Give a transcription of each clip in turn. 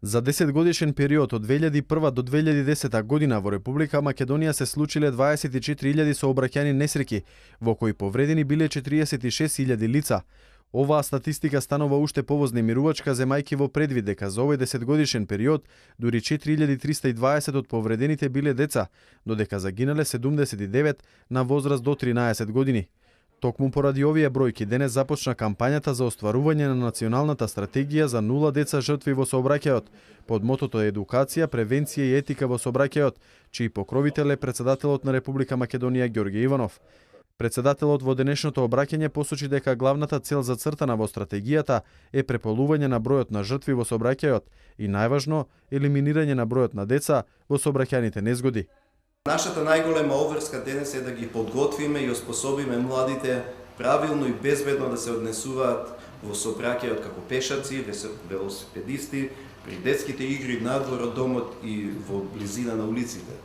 За 10 годишен период од 2001 до 2010 година во Република Македонија се случиле 24.000 сообраќајни несреќи, во кои повредени биле 46.000 лица. Оваа статистика станува уште повознемирувачка земајќи во предвид дека за овој 10 годишен период дури 4.320 од повредените биле деца, додека загинале 79 на возраст до 13 години. Токму поради овие бројки денес започна кампањата за остварување на националната стратегија за нула деца жртви во сообраќајот, под мотото едукација, превенција и етика во сообраќајот, чиј покровител е председателот на Република Македонија Ѓорѓе Иванов. Председателот во денешното обраќање посочи дека главната цел зацртана во стратегијата е преполување на бројот на жртви во сообраќајот и најважно елиминирање на бројот на деца во сообраќајните незгоди. Нашата најголема обврска денес е да ги подготвиме и оспособиме младите правилно и безбедно да се однесуваат во сообраќајот како пешаци, велосипедисти, при детските игри надвор од домот и во близина на улиците.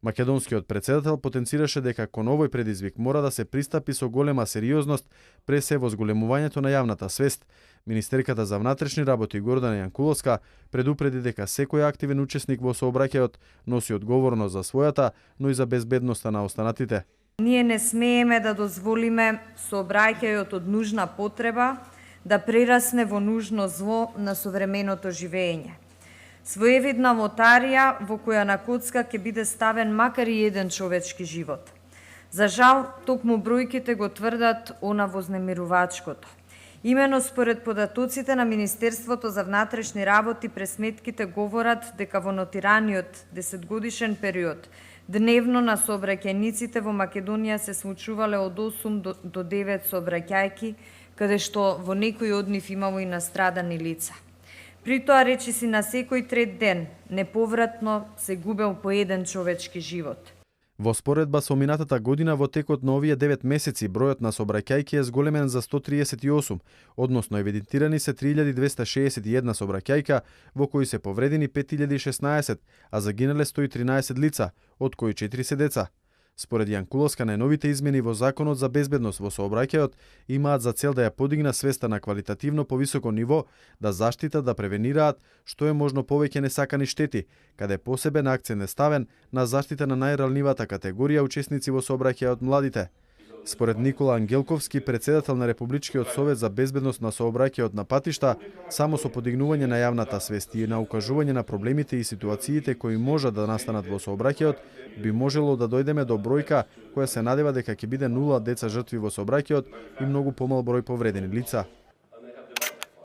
Македонскиот председател потенцираше дека кон овој предизвик мора да се пристапи со голема сериозност пред се во зголемувањето на јавната свест. Министерката за внатрешни работи Гордана Јанкуловска предупреди дека секој активен учесник во сообраќајот носи одговорност за својата, но и за безбедноста на останатите. Ние не смееме да дозволиме сообраќајот од нужна потреба да прерасне во нужно зло на современото живење. Своевидна лотарија во која на коцка ќе биде ставен макар и еден човечки живот. За жал, токму бројките го тврдат она вознемирувачкото. Имено според податоците на Министерството за внатрешни работи, пресметките говорат дека во нотираниот 10-годишен период дневно на сообраќајниците во Македонија се случувале од 8 до 9 сообраќајки, каде што во некои од нив имало и настрадани лица. При тоа речиси на секој трет ден неповратно се губел по еден човечки живот. Во споредба со минатата година во текот на овие 9 месеци бројот на сообраќајки е зголемен за 138, односно евидентирани се 3261 сообраќајка, во кои се повредени 5016, а загинале 113 лица, од кои 4 се деца. Според Јанкуловска, најновите измени во Законот за безбедност во сообраќајот имаат за цел да ја подигна свеста на квалитативно повисоко ниво, да заштитат, да превенираат што е можно повеќе несакани штети, каде посебен акцент е ставен на заштита на најралнивата категорија учесници во сообраќајот младите. Според Никола Ангелковски, председател на Републичкиот совет за безбедност на сообраќајот на патишта, само со подигнување на јавната свест и на укажување на проблемите и ситуациите кои можат да настанат во сообраќајот, би можело да дојдеме до бројка која се надева дека ќе биде нула деца жртви во сообраќајот и многу помал број повредени лица.